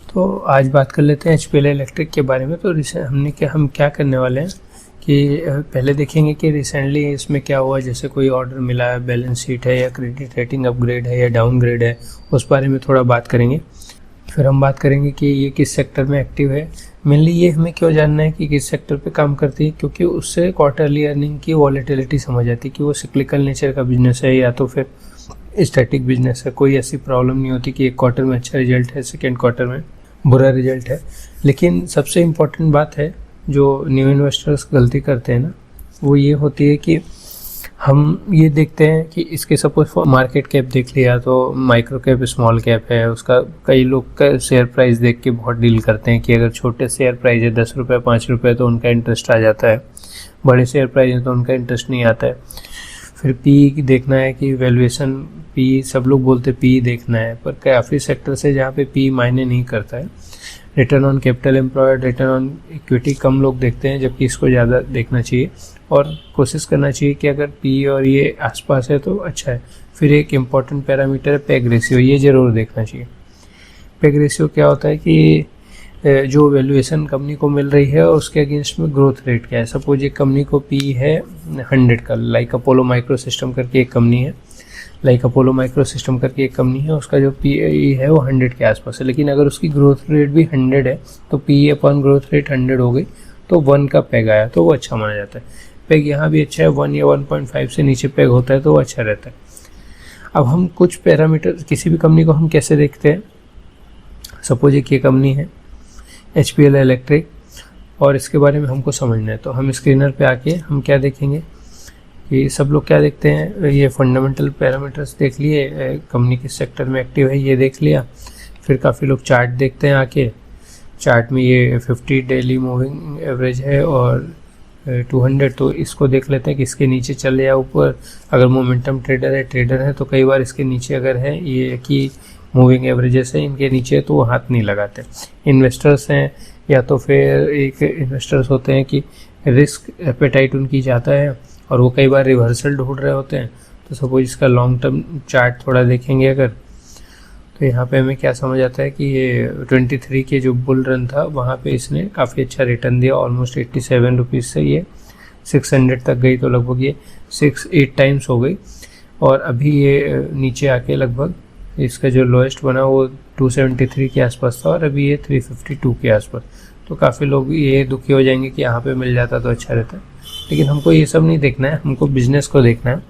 तो आज बात कर लेते हैं एचपीएल इलेक्ट्रिक के बारे में। तो हम क्या करने वाले हैं कि पहले देखेंगे कि रिसेंटली इसमें क्या हुआ, जैसे कोई ऑर्डर मिला है, बैलेंस शीट है या क्रेडिट रेटिंग अपग्रेड है या डाउनग्रेड है, उस बारे में थोड़ा बात करेंगे। फिर हम बात करेंगे कि ये किस सेक्टर में एक्टिव है। मेनली ये हमें क्यों जानना है कि किस सेक्टर पे काम करती है, क्योंकि उससे क्वार्टरली अर्निंग की वॉलेटिलिटी समझ आती है कि वो सिक्लिकल नेचर का बिजनेस है या तो फिर स्टैटिक बिजनेस है। कोई ऐसी प्रॉब्लम नहीं होती कि एक क्वार्टर में अच्छा रिजल्ट है, सेकेंड क्वार्टर में बुरा रिजल्ट है। लेकिन सबसे इम्पॉर्टेंट बात है जो न्यू इन्वेस्टर्स गलती करते हैं ना, वो ये होती है कि हम ये देखते हैं कि इसके सपोज मार्केट कैप देख लिया तो माइक्रो कैप स्मॉल कैप है, उसका कई लोग का शेयर प्राइस देख के बहुत डील करते हैं कि अगर छोटे शेयर प्राइस है 10 रुपये 5 रुपये तो उनका इंटरेस्ट आ जाता है, बड़े शेयर प्राइस है तो उनका इंटरेस्ट नहीं आता है। फिर पी देखना है कि वैल्यूएशन, पी सब लोग बोलते पी देखना है, पर काफ़ी सेक्टर से जहाँ पे पी मायने नहीं करता है। Return on capital employed, return on equity कम लोग देखते हैं, जबकि इसको ज़्यादा देखना चाहिए और कोशिश करना चाहिए कि अगर पी और ये आसपास है तो अच्छा है। फिर एक इम्पॉर्टेंट पैरामीटर है पेग रेशियो, ये ज़रूर देखना चाहिए। पेग रेशियो क्या होता है कि जो वैल्यूएशन कंपनी को मिल रही है उसके अगेंस्ट में ग्रोथ रेट क्या है। सपोज एक कंपनी को पी है 100 का, लाइक अपोलो माइक्रो सिस्टम करके एक कंपनी है, उसका जो पी है वो 100 के आसपास है, लेकिन अगर उसकी ग्रोथ रेट भी 100 है तो पी अपॉन ग्रोथ रेट 100 हो गई तो 1 का पेग आया तो वो अच्छा माना जाता है। पेग यहाँ भी अच्छा है, 1 या 1.5 से नीचे पेग होता है तो वो अच्छा रहता है। अब हम कुछ पैरामीटर किसी भी कंपनी को हम कैसे देखते हैं, सपोज एक ये कंपनी है एचपीएल इलेक्ट्रिक और इसके बारे में हमको समझना है, तो हम स्क्रीनर पे आके हम क्या देखेंगे कि सब लोग क्या देखते हैं, ये फंडामेंटल पैरामीटर्स देख लिए, कंपनी किस सेक्टर में एक्टिव है ये देख लिया। फिर काफ़ी लोग चार्ट देखते हैं आके, चार्ट में ये 50 डेली मूविंग एवरेज है और 200, तो इसको देख लेते हैं कि इसके नीचे चले या ऊपर। अगर मोमेंटम ट्रेडर है तो कई बार इसके नीचे अगर है ये कि मूविंग एवरेजेस है इनके नीचे तो वो हाथ नहीं लगाते। इन्वेस्टर्स हैं या तो फिर एक इन्वेस्टर्स होते हैं कि रिस्क एपेटाइट उनकी जाता है और वो कई बार रिवर्सल ढूंढ रहे होते हैं। तो सपोज इसका लॉन्ग टर्म चार्ट थोड़ा देखेंगे अगर, तो यहाँ पे हमें क्या समझ आता है कि ये 23 के जो बुल रन था वहाँ पे इसने काफ़ी अच्छा रिटर्न दिया, ऑलमोस्ट 87 रुपीज़ से ये 600 तक गई, तो लगभग ये 6-8 टाइम्स हो गई। और अभी ये नीचे आके लगभग इसका जो लोएस्ट बना वो 273 के आसपास था और अभी ये 352 के आसपास। तो काफ़ी लोग ये दुखी हो जाएंगे कि यहाँ पे मिल जाता तो अच्छा रहता, लेकिन हमको ये सब नहीं देखना है, हमको बिजनेस को देखना है।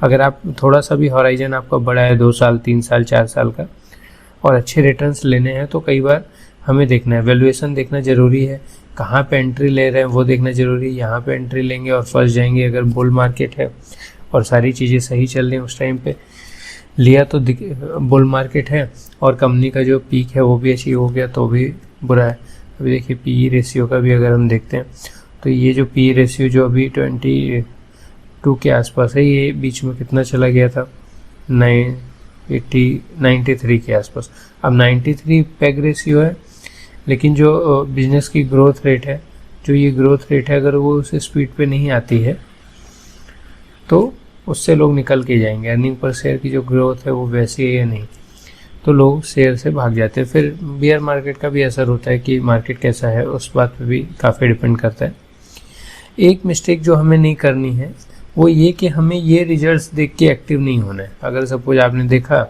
अगर आप थोड़ा सा भी हॉराइजन आपका बड़ा है 2 साल 3 साल 4 साल का और अच्छे रिटर्न्स लेने हैं तो कई बार हमें देखना है, वैल्यूएशन देखना ज़रूरी है, कहाँ पे एंट्री ले रहे हैं वो देखना ज़रूरी है। यहाँ पे एंट्री लेंगे और फंस जाएंगे अगर बुल मार्केट है और सारी चीज़ें सही चल रही हैं उस टाइम पे लिया तो बुल मार्केट है और कंपनी का जो पीक है वो भी अचीव हो गया तो भी बुरा है। अभी देखिए पी रेशियो का भी अगर हम देखते हैं तो ये जो पी रेशियो जो अभी 22 के आसपास है, ये बीच में कितना चला गया था 93 के आसपास। अब 93 पेग रेशियो है, लेकिन जो बिजनेस की ग्रोथ रेट है, जो ये ग्रोथ रेट है अगर वो उस स्पीड पे नहीं आती है तो उससे लोग निकल के जाएंगे। अर्निंग पर शेयर की जो ग्रोथ है वो वैसी है या नहीं, तो लोग शेयर से भाग जाते हैं। फिर बियर मार्केट का भी असर होता है कि मार्केट कैसा है, उस बात पे भी काफ़ी डिपेंड करता है। एक मिस्टेक जो हमें नहीं करनी है वो ये कि हमें ये रिजल्ट्स देख के एक्टिव नहीं होना है। अगर सपोज आपने देखा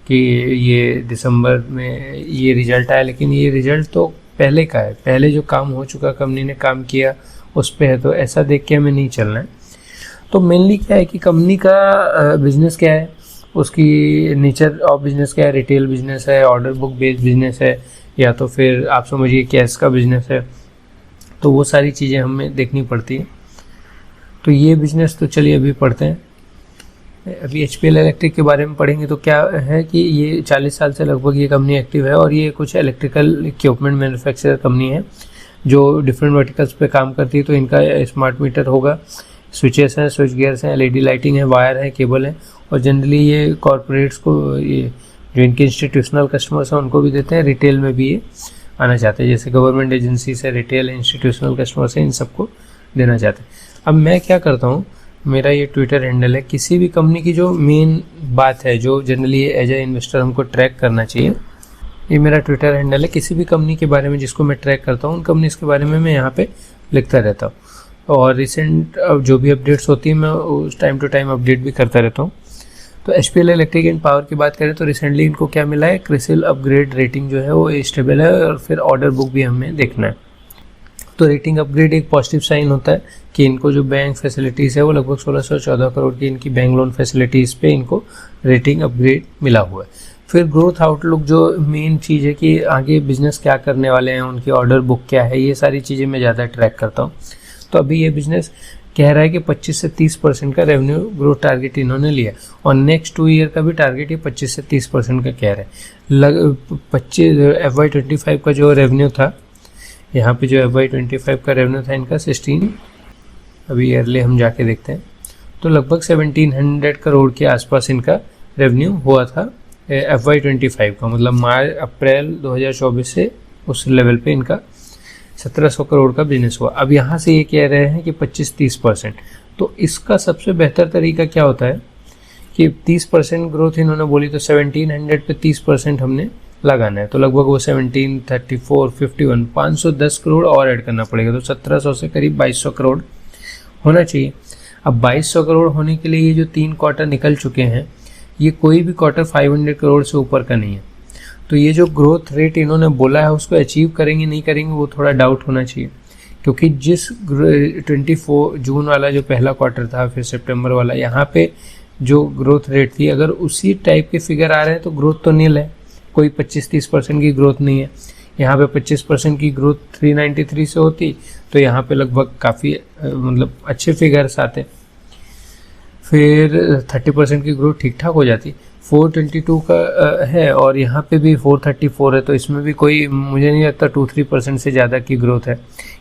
कि ये दिसंबर में ये रिजल्ट आया, लेकिन ये रिजल्ट तो पहले का है, पहले जो काम हो चुका कंपनी ने काम किया उस पर है, तो ऐसा देख के हमें नहीं चलना है। तो मेनली क्या है कि कंपनी का बिजनेस क्या है, उसकी नेचर ऑफ बिजनेस क्या है, रिटेल बिजनेस है, ऑर्डर बुक बेस्ड बिजनेस है, या तो फिर आप समझिए कैश का बिजनेस है, तो वो सारी चीज़ें हमें देखनी पड़ती हैं। तो ये बिजनेस तो चलिए अभी पढ़ते हैं। अभी एचपीएल इलेक्ट्रिक के बारे में पढ़ेंगे तो क्या है कि ये 40 साल से लगभग ये कंपनी एक्टिव है और ये कुछ इलेक्ट्रिकल इक्विपमेंट मैन्युफैक्चरर कंपनी है जो डिफरेंट वर्टिकल्स पे काम करती है। तो इनका स्मार्ट मीटर होगा, स्विचेस हैं, स्विच गियर्स हैं, एलईडी लाइटिंग है, वायर है, केबल है, और जनरली ये कॉरपोरेट्स को, ये जो इनके इंस्टीट्यूशनल कस्टमर्स हैं उनको भी देते हैं, रिटेल में भी ये आना चाहते हैं, जैसे गवर्नमेंट एजेंसी से रिटेल इंस्टीट्यूशनल कस्टमर्स हैं, इन सबको देना चाहते हैं। अब मैं क्या करता हूँ, मेरा ये ट्विटर हैंडल है, किसी भी कंपनी की जो मेन बात है जो जनरली एज ए इन्वेस्टर हमको ट्रैक करना चाहिए, ये मेरा ट्विटर हैंडल है। किसी भी कंपनी के बारे में जिसको मैं ट्रैक करता हूँ, उन कंपनीज के बारे में मैं यहाँ पे लिखता रहता हूँ और रिसेंट जो भी अपडेट्स होती है मैं उस टाइम टू टाइम अपडेट भी करता रहता हूँ। तो एचपीएल इलेक्ट्रिक एंड पावर की बात करें तो रिसेंटली इनको क्या मिला है, क्रिसिल अपग्रेड रेटिंग जो है वो स्टेबल है और फिर ऑर्डर बुक भी हमें देखना है। तो रेटिंग अपग्रेड एक पॉजिटिव साइन होता है कि इनको जो बैंक फैसिलिटीज़ है वो लगभग 1614 करोड़ की इनकी बैंक लोन फैसिलिटीज़ पे इनको रेटिंग अपग्रेड मिला हुआ है। फिर ग्रोथ आउटलुक जो मेन चीज़ है कि आगे बिजनेस क्या करने वाले हैं, उनकी ऑर्डर बुक क्या है, ये सारी चीज़ें मैं ज़्यादा ट्रैक करता हूँ। तो अभी ये बिजनेस कह रहा है कि 25 से 30% का रेवेन्यू ग्रोथ टारगेट इन्होंने लिया और नेक्स्ट 2 ईयर का भी टारगेट ये 25 से 30% का कह रहे हैं। 25 FY25 का जो रेवेन्यू था, यहाँ पे जो FY25 का रेवेन्यू था इनका 16, अभी ईयरली हम जाके देखते हैं तो लगभग 1700 करोड़ के आसपास इनका रेवेन्यू हुआ था FY25 का, मतलब अप्रैल 2024 से उस लेवल पे इनका 1700 करोड़ का बिजनेस हुआ। अब यहाँ से ये कह रहे हैं कि 25-30%। तो इसका सबसे बेहतर तरीका क्या होता है कि 30% ग्रोथ इन्होंने बोली तो 1700 पे 30% हमने लगाना है, तो लगभग वो 17, 34, 51, 510 करोड़ और ऐड करना पड़ेगा। तो 1700 से करीब 2200 करोड़ होना चाहिए। अब 2200 करोड़ होने के लिए ये जो 3 क्वार्टर निकल चुके हैं, ये कोई भी क्वार्टर 500 करोड़ से ऊपर का नहीं है। तो ये जो ग्रोथ रेट इन्होंने बोला है उसको अचीव करेंगे नहीं करेंगे वो थोड़ा डाउट होना चाहिए, क्योंकि जिस 24 जून वाला जो पहला क्वार्टर था, फिर सितंबर वाला, यहाँ पे जो ग्रोथ रेट थी, अगर उसी टाइप के फिगर आ रहे हैं तो ग्रोथ तो नील है, कोई 25-30% की ग्रोथ नहीं है। यहाँ पे 25% की ग्रोथ 393 से होती तो यहाँ पे लगभग काफ़ी मतलब अच्छे फिगर्स आते। फिर 30% की ग्रोथ ठीक ठाक हो जाती। 422 का है और यहाँ पे भी 434 है, तो इसमें भी कोई मुझे नहीं लगता 2-3% से ज़्यादा की ग्रोथ है।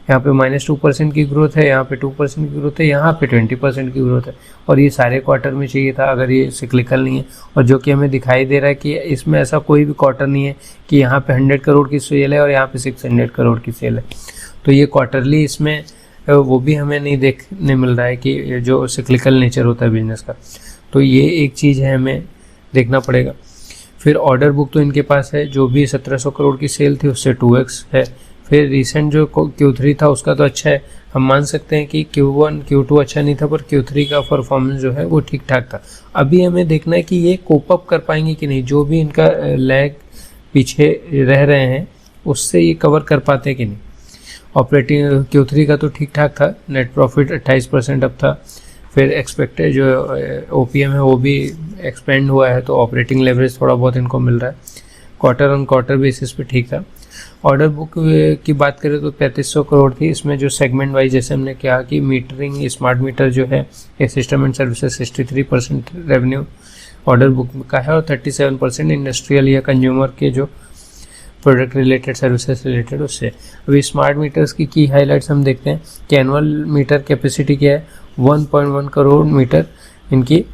यहाँ पे -2% की ग्रोथ है, यहाँ पे 2% की ग्रोथ है, यहाँ पे 20% की ग्रोथ है और ये सारे क्वार्टर में चाहिए था अगर ये सिक्लिकल नहीं है। और जो कि हमें दिखाई दे रहा है कि इसमें ऐसा कोई भी क्वार्टर नहीं है कि यहाँ पे 100 करोड़ की सेल है और यहाँ पे 600 करोड़ की सेल है। तो ये क्वार्टरली इसमें वो भी हमें नहीं देखने मिल रहा है कि जो सिक्लिकल नेचर होता है बिजनेस का। तो ये एक चीज़ है, हमें देखना पड़ेगा। फिर ऑर्डर बुक तो इनके पास है, जो भी 1700 करोड़ की सेल थी उससे 2x है। फिर रिसेंट जो Q3 था उसका तो अच्छा है, हम मान सकते हैं कि Q1 Q2 अच्छा नहीं था पर Q3 का परफॉर्मेंस जो है वो ठीक ठाक था। अभी हमें देखना है कि ये कोप अप कर पाएंगे कि नहीं, जो भी इनका लैग पीछे रह रहे हैं उससे ये कवर कर पाते हैं कि नहीं। ऑपरेटिंग Q3 का तो ठीक ठाक था, नेट प्रॉफिट 28% अब था। फिर एक्सपेक्टेड जो OPM है वो भी एक्सपेंड हुआ है, तो ऑपरेटिंग लेवरेज थोड़ा बहुत इनको मिल रहा है। क्वार्टर ऑन क्वार्टर बेसिस पे ठीक था। ऑर्डर बुक की बात करें तो 3500 करोड़ थी। इसमें जो सेगमेंट वाइज जैसे हमने कहा कि मीटरिंग स्मार्ट मीटर जो है ये system and services 63% revenue order book का है और 37% इंडस्ट्रियल या कंज्यूमर के जो प्रोडक्ट रिलेटेड सर्विसेज रिलेटेड उससे। अभी स्मार्ट मीटर्स की हाइलाइट्स हम देखते हैं कि एनुअल मीटर कैपेसिटी क्या है, 1.1 करोड़ मीटर इनकी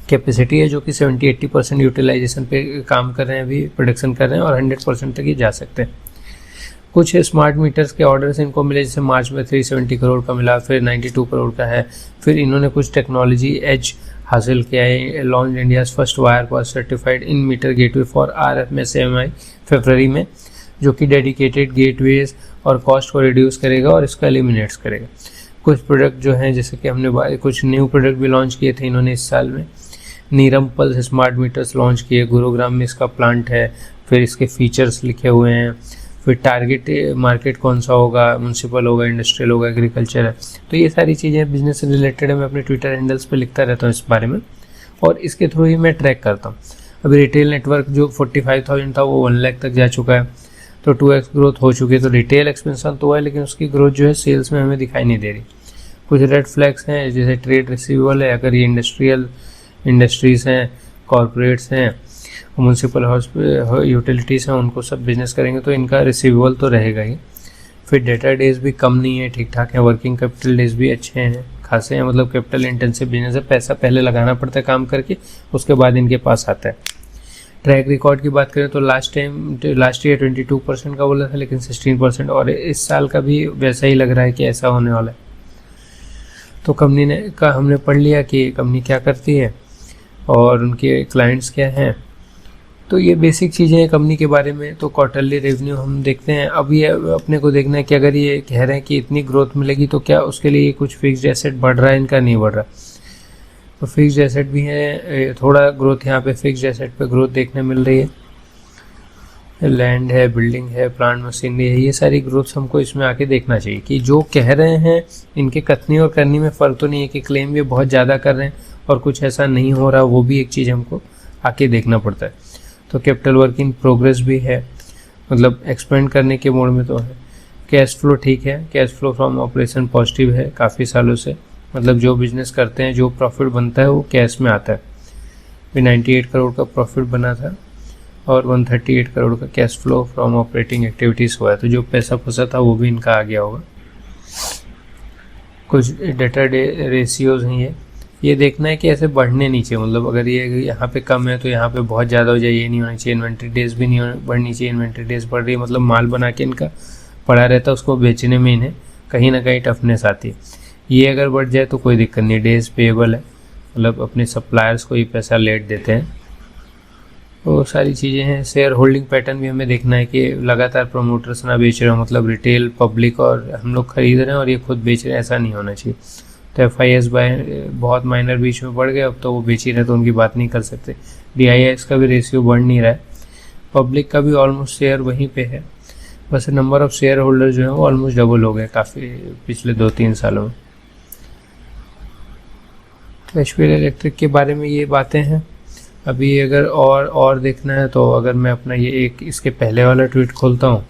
कैपेसिटी है, जो कि 70-80% यूटिलाइजेशन पे काम कर रहे हैं, अभी प्रोडक्शन कर रहे हैं और 100% तक ही जा सकते हैं। कुछ स्मार्ट मीटर्स के ऑर्डर्स इनको मिले, जैसे मार्च में 370 करोड़ का मिला, फिर 92 करोड़ का है। फिर इन्होंने कुछ टेक्नोलॉजी एज हासिल किया है, launch India's first wire pass certified in meter gateway for RFMSAMI फरवरी में, जो कि डेडिकेटेड गेटवेज और कॉस्ट को रिड्यूस करेगा और इसको एलिमिनेट्स करेगा। कुछ प्रोडक्ट जो हैं जैसे कि हमने कुछ न्यू प्रोडक्ट भी लॉन्च किए थे इन्होंने इस साल में। नीरम पल्स स्मार्ट मीटर्स लॉन्च किए, गुरुग्राम में इसका प्लांट है। फिर इसके फीचर्स लिखे हुए हैं। फिर टारगेट मार्केट कौन सा होगा, म्यूनसिपल होगा, इंडस्ट्रियल होगा, एग्रीकल्चर है। तो ये सारी चीज़ें बिजनेस से रिलेटेड है, मैं अपने ट्विटर हैंडल्स पे लिखता रहता हूँ इस बारे में और इसके थ्रू ही मैं ट्रैक करता हूँ। अभी रिटेल नेटवर्क जो 45,000 था वो 1 लाख तक जा चुका है, तो 2x ग्रोथ हो चुकी है। तो रिटेल एक्सपेंशन तो है लेकिन उसकी ग्रोथ जो है सेल्स में हमें दिखाई नहीं दे रही। कुछ रेड फ्लैग्स हैं जैसे ट्रेड रिसीवेबल है, अगर ये इंडस्ट्रीज़ हैं, कॉरपोरेट्स हैं, म्यूनसिपल यूटिलिटीज़ हैं, उनको सब बिजनेस करेंगे तो इनका रिसीवेबल तो रहेगा ही। फिर डेटा डेज भी कम नहीं है, ठीक ठाक है। वर्किंग कैपिटल डेज भी अच्छे हैं, खासे हैं, मतलब कैपिटल इंटेंसिव बिजनेस है, पैसा पहले लगाना पड़ता है काम करके, उसके बाद इनके पास आता है। ट्रैक रिकॉर्ड की बात करें तो लास्ट ईयर 22% का बोला था लेकिन 16%, और इस साल का भी वैसा ही लग रहा है कि ऐसा होने वाला है। तो कंपनी का हमने पढ़ लिया कि कंपनी क्या करती है और उनके क्लाइंट्स क्या हैं। तो ये बेसिक चीज़ें हैं कंपनी के बारे में। तो क्वार्टरली रेवेन्यू हम देखते हैं। अब ये अपने को देखना है कि अगर ये कह रहे हैं कि इतनी ग्रोथ मिलेगी तो क्या उसके लिए कुछ फिक्स्ड एसेट बढ़ रहा है, इनका नहीं बढ़ रहा। तो फिक्स्ड एसेट भी है, थोड़ा ग्रोथ यहाँ पे फिक्स्ड एसेट पे ग्रोथ देखने मिल रही है। लैंड है, बिल्डिंग है, प्लांट मशीनरी है, ये सारी ग्रोथ हमको इसमें आके देखना चाहिए कि जो कह रहे हैं इनके कथनी और करनी में फ़र्क तो नहीं है कि क्लेम भी बहुत ज़्यादा कर रहे हैं और कुछ ऐसा नहीं हो रहा, वो भी एक चीज़ हमको आके देखना पड़ता है। तो कैपिटल वर्क इन प्रोग्रेस भी है, मतलब एक्सपेंड करने के मोड में तो है। कैश फ्लो ठीक है, cash flow from operation positive है काफ़ी सालों से, मतलब जो बिजनेस करते हैं जो प्रॉफिट बनता है वो कैश में आता है। भी 98 करोड़ का प्रॉफिट बना था और 138 करोड़ का cash flow from operating activities हुआ है। तो जो पैसा फंसा था वो भी इनका आ गया होगा। कुछ डेटा रेशियोज हैं, ये देखना है कि ऐसे बढ़ने नीचे, मतलब अगर ये यहाँ पे कम है तो यहाँ पे बहुत ज़्यादा हो जाए, ये नहीं होना चाहिए। इन्वेंट्री डेज भी नहीं बढ़नी चाहिए, इन्वेंट्री डेज बढ़ रही है मतलब माल बना के इनका पड़ा रहता है, उसको बेचने में इन्हें कहीं ना कहीं टफनेस आती है। ये अगर बढ़ जाए तो कोई दिक्कत नहीं, डेज पेएबल है, मतलब अपने सप्लायर्स को ही पैसा लेट देते हैं। वो सारी चीज़ें हैं। शेयर होल्डिंग पैटर्न भी हमें देखना है कि लगातार प्रमोटर्स ना बेच रहे हो, मतलब रिटेल पब्लिक और हम लोग खरीद रहे हैं और ये खुद बेच रहे हैं, ऐसा नहीं होना चाहिए। तो FIS बहुत माइनर बीच में बढ़ गए, अब तो वो बेच ही रहे तो उनकी बात नहीं कर सकते। DIS का भी रेशियो बढ़ नहीं रहा है, पब्लिक का भी ऑलमोस्ट शेयर वहीं पे है, बस नंबर ऑफ शेयर होल्डर जो है वो ऑलमोस्ट डबल हो गए काफ़ी पिछले 2-3 सालों में। तो HPL इलेक्ट्रिक के बारे में ये बातें हैं। अभी अगर और देखना है तो अगर मैं अपना ये एक इसके पहले वाला ट्वीट खोलता हूँ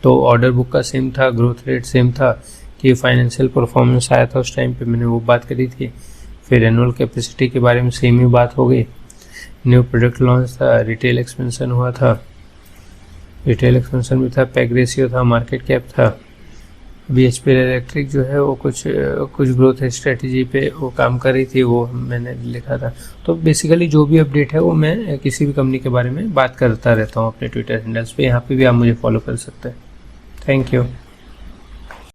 तो ऑर्डर बुक का सेम था, ग्रोथ रेट सेम था, कि फाइनेंशियल परफॉर्मेंस आया था उस टाइम पे मैंने वो बात करी थी। फिर एनुअल कैपेसिटी के बारे में सेम ही बात हो गई। न्यू प्रोडक्ट लॉन्च था, रिटेल एक्सपेंशन हुआ था, रिटेल एक्सपेंशन भी था, पैग रेशियो था, मार्केट कैप था। अभी HPL इलेक्ट्रिक जो है वो कुछ ग्रोथ स्ट्रेटजी पे वो काम कर रही थी, वो मैंने लिखा था। तो बेसिकली जो भी अपडेट है वो मैं किसी भी कंपनी के बारे में बात करता रहता हूँ अपने ट्विटर हैंडल्स पे, यहाँ पे भी आप मुझे फॉलो कर सकते हैं। Thank you.